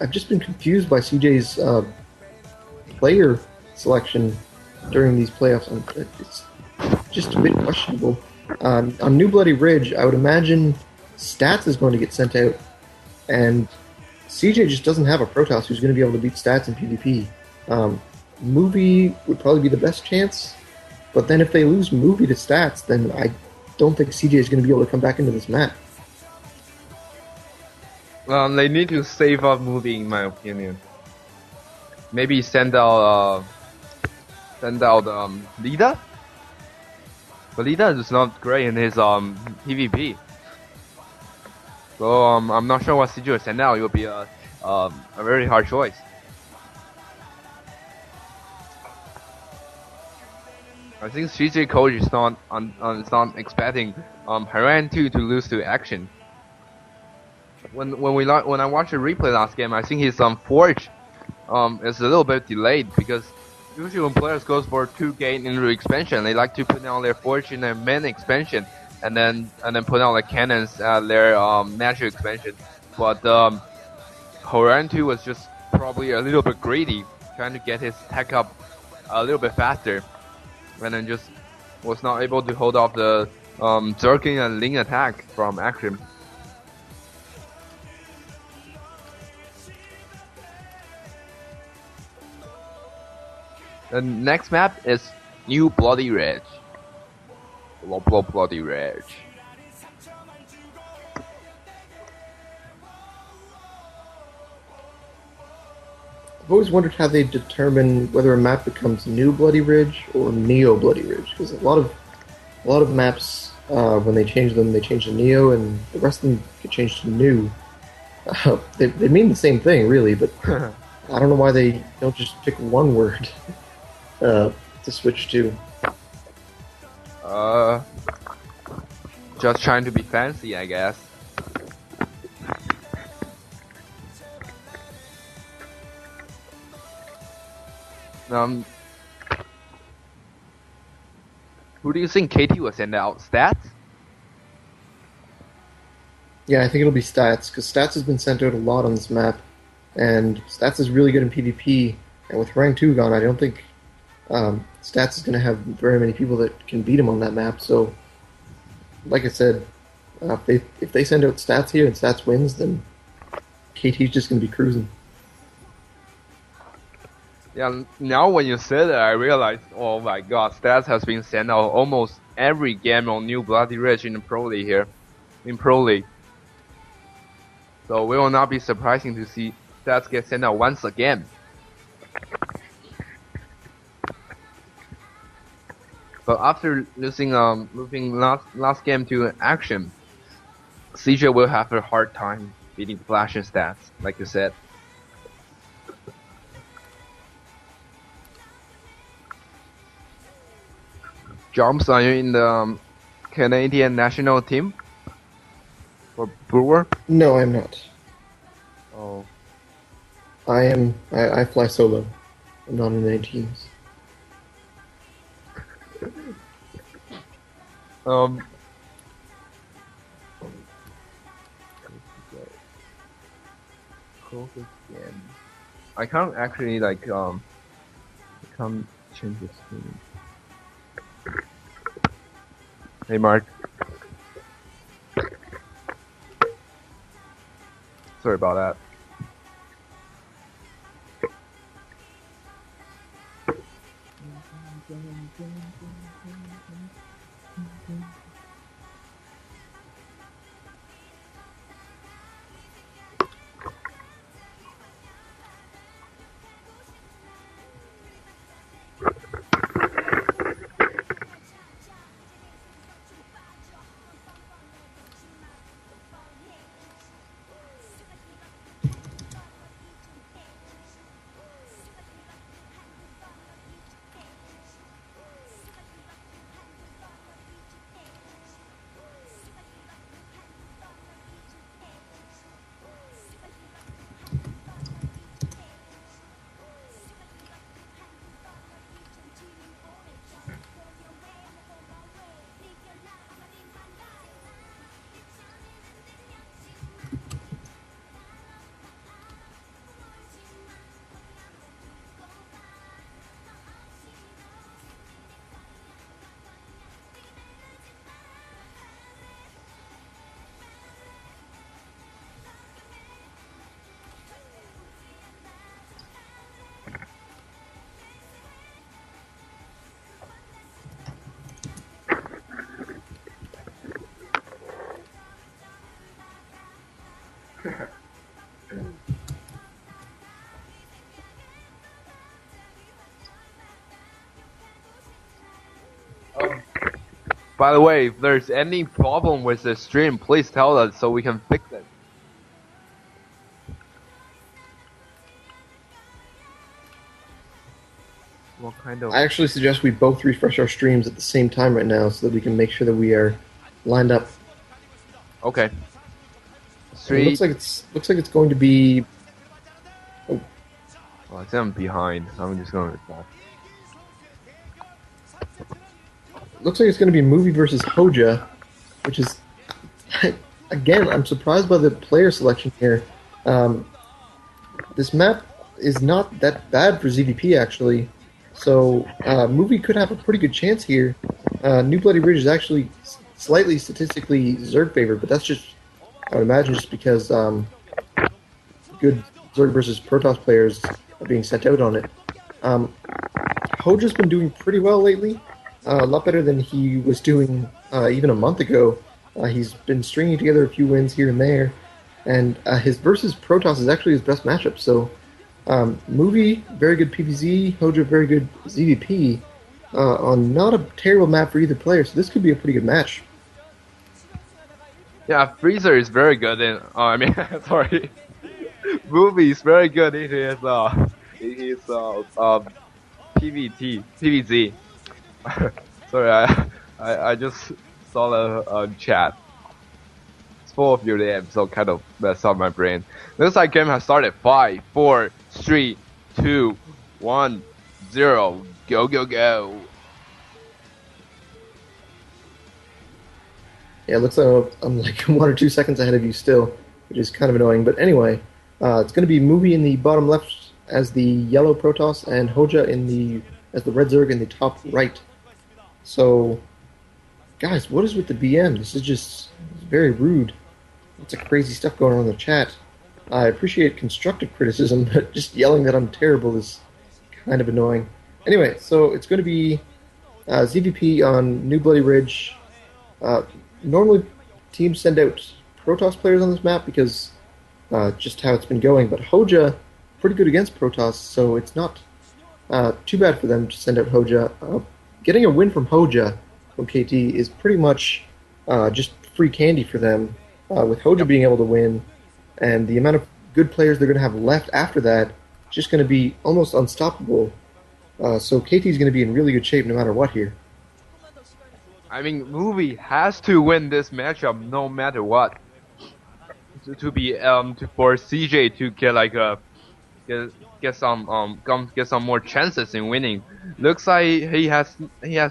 I've just been confused by CJ's player selection during these playoffs. It's just a bit questionable. On New Bloody Ridge, I would imagine Stats is going to get sent out, and CJ just doesn't have a Protoss who's going to be able to beat Stats in PvP. Movie would probably be the best chance, but then if they lose Movie to Stats, then I don't think CJ is going to be able to come back into this map. They need to save up movie, in my opinion. Maybe send out Lida. But Lida is not great in his PvP. So I'm not sure what CJ will send out. It will be a very hard choice. I think CJ coach is not expecting Haran 2 to lose to Action. When I watched the replay last game, I think his Forge is a little bit delayed because usually when players goes for 2 gate into expansion, they like to put down their Forge in their main expansion and then put out like cannons at their natural expansion. But Haran 2 was just probably a little bit greedy, trying to get his tech up a little bit faster, and then just was not able to hold off the Zerking and Ling attack from Action. The next map is New Bloody Ridge. Bloody Ridge. I've always wondered how they determine whether a map becomes New Bloody Ridge or Neo Bloody Ridge, because a lot of maps when they change them, they change to Neo, and the rest of them get changed to New. They mean the same thing, really, but I don't know why they don't just pick one word to switch to. Just trying to be fancy, I guess. Who do you think KT will send out? Stats? Yeah, I think it'll be Stats, because Stats has been sent out a lot on this map, and Stats is really good in PvP, and with rank 2 gone, I don't think Stats is going to have very many people that can beat him on that map, so like I said, if they send out Stats here and Stats wins, then KT's just going to be cruising. Yeah, now when you said that, I realized, oh my god, Stats has been sent out almost every game on New Bloody Ridge in the Pro League here. In Pro League. So we will not be surprising to see Stats get sent out once again. But after losing last game to Action, CJ will have a hard time beating Flash and Stats, like you said. Joms, are you in the Canadian national team for Brewer? No, I'm not. Oh. I fly solo. I'm not in any teams. I can't actually can't change the screen. Hey Mark. Sorry about that. By the way, if there's any problem with the stream, please tell us so we can fix it. What kind of... I actually suggest we both refresh our streams at the same time right now so that we can make sure that we are lined up. Okay. It looks like it's going to be. Oh. Well, I think I'm behind. I'm just going to reply. Looks like it's going to be Movie versus Hoja, which is, again, I'm surprised by the player selection here. This map is not that bad for ZVP, actually. So, Movie could have a pretty good chance here. New Bloody Ridge is actually slightly statistically Zerg favored, but that's just, I would imagine, just because good Zerg versus Protoss players are being sent out on it. Hoja's been doing pretty well lately. A lot better than he was doing even a month ago. He's been stringing together a few wins here and there, and his versus Protoss is actually his best matchup. So, Movie, very good PvZ, Hoja, very good ZVP, on not a terrible map for either player, so this could be a pretty good match. Yeah, Freezer is very good in, sorry. Movie is very good in his PvZ. Sorry, I just saw the chat. It's full of your names, so kind of messed up my brain. Looks like game has started. 5, 4, 3, 2, 1, 0. Go, go, go. Yeah, it looks like I'm like 1 or 2 seconds ahead of you still, which is kind of annoying. But anyway, it's going to be Movie in the bottom left as the yellow Protoss, and Hoja as the red Zerg in the top right. So, guys, what is with the BM? This is just very rude. Lots of crazy stuff going on in the chat. I appreciate constructive criticism, but just yelling that I'm terrible is kind of annoying. Anyway, so it's going to be ZVP on New Bloody Ridge. Normally, teams send out Protoss players on this map because just how it's been going, but Hoja, pretty good against Protoss, so it's not too bad for them to send out Hoja. Getting a win from Hoja from KT is pretty much just free candy for them, with Hoja being able to win, and the amount of good players they're going to have left after that, just going to be almost unstoppable. So KT is going to be in really good shape no matter what here. I mean, Movie has to win this matchup no matter what. To be for CJ to get like get some more chances in winning. Looks like he has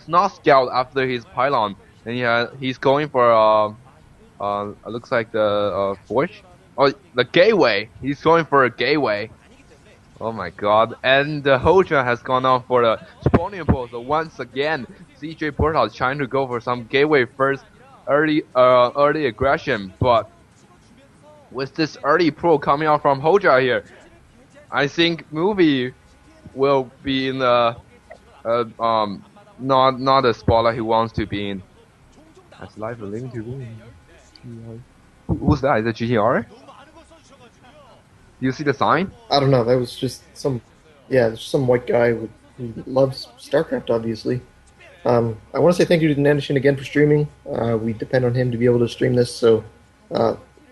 not scout after his pylon, and he's going for looks like the forge, the gateway. He's going for a gateway. Oh my god! And the Hoja has gone on for the spawning pool. So once again, CJ Portal is trying to go for some gateway first, early aggression. But with this early pro coming out from Hoja here, I think Movie will be in the not the spotlight he wants to be in. That's live link to win. Who's that? Is it GTR? Do you see the sign? I don't know. That was just some white guy who loves StarCraft, obviously. I want to say thank you to Nandishin again for streaming. We depend on him to be able to stream this, so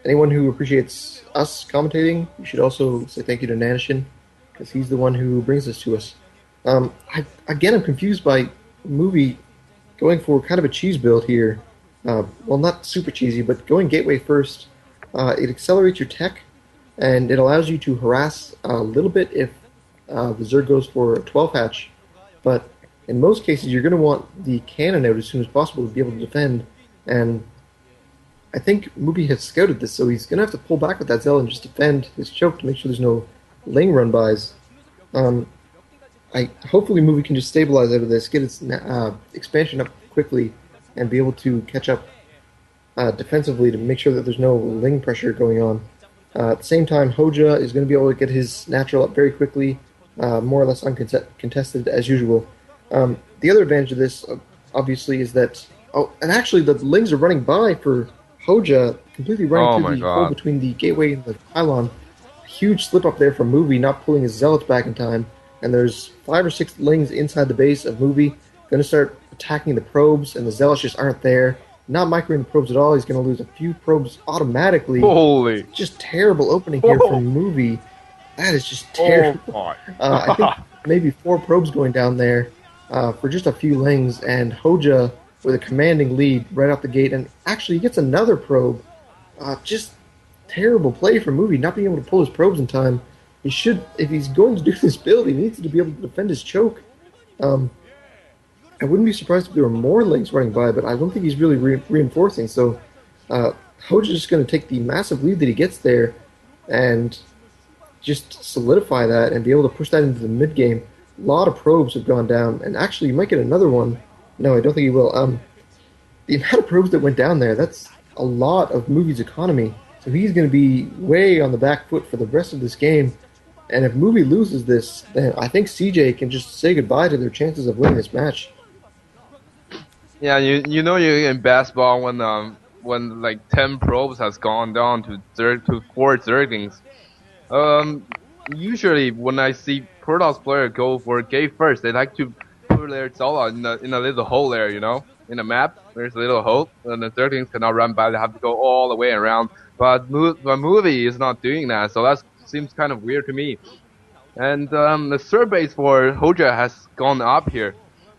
anyone who appreciates us commentating, you should also say thank you to Nandishin, because he's the one who brings this to us. I'm confused by Movie going for kind of a cheese build here. Well, not super cheesy, but going gateway first. It accelerates your tech, and it allows you to harass a little bit if the Zerg goes for a 12 hatch. But in most cases, you're going to want the cannon out as soon as possible to be able to defend. And I think Movie has scouted this, so he's going to have to pull back with that Zell and just defend his choke to make sure there's no Ling run-bys. Hopefully Movie can just stabilize out of this, get its expansion up quickly, and be able to catch up defensively to make sure that there's no Ling pressure going on. At the same time, Hoja is going to be able to get his natural up very quickly, more or less uncontested as usual. The other advantage of this, obviously, is that... Oh, and actually the Lings are running by for Hoja, completely running through the hole between the gateway and the pylon. Huge slip up there from Movie, not pulling his zealots back in time. And there's 5 or 6 Lings inside the base of Movie. Going to start attacking the probes, and the Zealots just aren't there. Not microing the probes at all. He's going to lose a few probes automatically. Holy. Just terrible opening here Oh, from Movie. That is just oh terrible. my. I think maybe 4 probes going down there for just a few lings, and Hoja with a commanding lead right off the gate, and actually he gets another probe. Just terrible play from Movie, not being able to pull his probes in time. He should, if he's going to do this build, he needs to be able to defend his choke. I wouldn't be surprised if there were more lings running by, but I don't think he's really reinforcing. So Hoja's just going to take the massive lead that he gets there and just solidify that and be able to push that into the mid game. A lot of probes have gone down, and actually, you might get another one. No, I don't think he will. The amount of probes that went down there, that's a lot of Movie's economy. So he's going to be way on the back foot for the rest of this game. And if Movie loses this, then I think CJ can just say goodbye to their chances of winning this match. Yeah, you know you're in basketball when like 10 probes has gone down to 4 zerglings. Usually when I see Protoss player go for gate first, they like to put their Zola in a little hole there, you know, in the map. There's a little hole, and the zerglings cannot run by. They have to go all the way around. But Movie is not doing that, so that seems kind of weird to me. And the third base for Hoja has gone up here.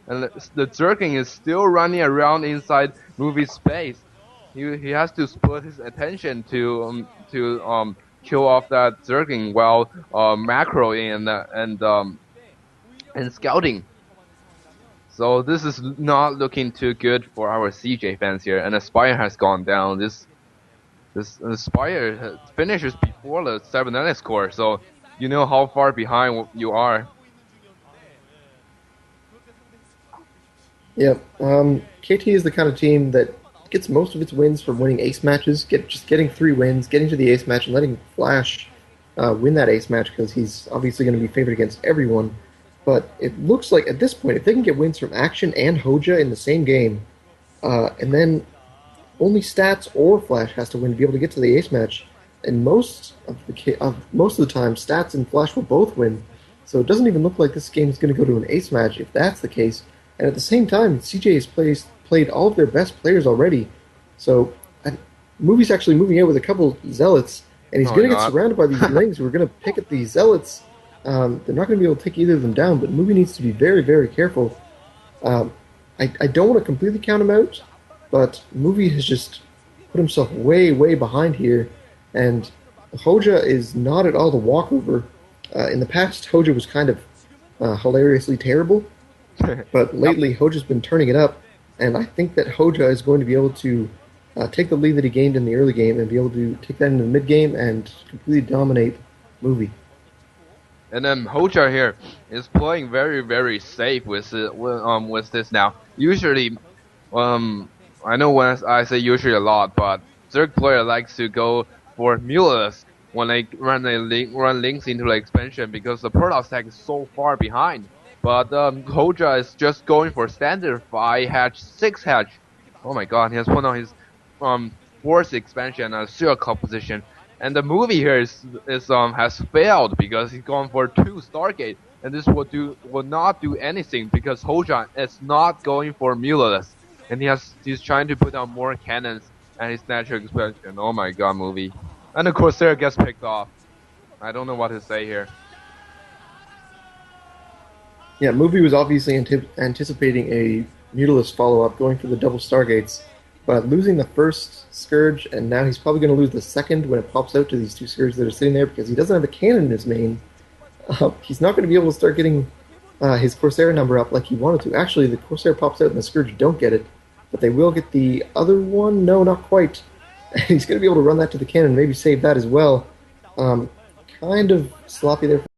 And the Zergling is still running around inside Movie space. He has to split his attention to kill off that Zergling while macroing and scouting. So this is not looking too good for our CJ fans here. And Aspire has gone down. This Aspire finishes before the 7-9 score. So you know how far behind you are. Yeah, KT is the kind of team that gets most of its wins from winning ace matches, just getting 3 wins, getting to the ace match, and letting Flash win that ace match because he's obviously going to be favored against everyone. But it looks like at this point, if they can get wins from Action and Hoja in the same game, and then only Stats or Flash has to win to be able to get to the ace match, and most of the time, Stats and Flash will both win. So it doesn't even look like this game is going to go to an ace match if that's the case. And at the same time, CJ has played all of their best players already. So Movie's actually moving out with a couple Zealots, and he's going to get surrounded by these lings who are going to pick at these Zealots. They're not going to be able to take either of them down, but Movie needs to be very, very careful. I don't want to completely count him out, but Movie has just put himself way, way behind here, and Hoja is not at all the walkover. In the past, Hoja was kind of hilariously terrible, but lately Hoja's been turning it up, and I think that Hoja is going to be able to take the lead that he gained in the early game and be able to take that into the mid game and completely dominate Movie. And then Hoja here is playing very, very safe with this now. Usually, I know when I say usually a lot, but Zerg player likes to go for Mulus when they run links into the expansion because the Protoss tag is so far behind. But Hoja is just going for standard 5 hatch, 6 hatch. Oh my god, he has put on his 4th expansion and zero composition. And the Movie here has failed because he's gone for 2 Stargate, and this will not do anything because Hoja is not going for Mulus, and he's trying to put on more cannons and his natural expansion. Oh my god, Movie. And the Corsair gets picked off. I don't know what to say here. Yeah, Movie was obviously anticipating a Mutalisk follow-up, going for the double Stargates, but losing the first Scourge, and now he's probably going to lose the second when it pops out to these 2 Scourges that are sitting there because he doesn't have a cannon in his main. He's not going to be able to start getting his Corsair number up like he wanted to. Actually, the Corsair pops out and the Scourge don't get it, but they will get the other one? No, not quite. He's going to be able to run that to the cannon and maybe save that as well. Kind of sloppy there.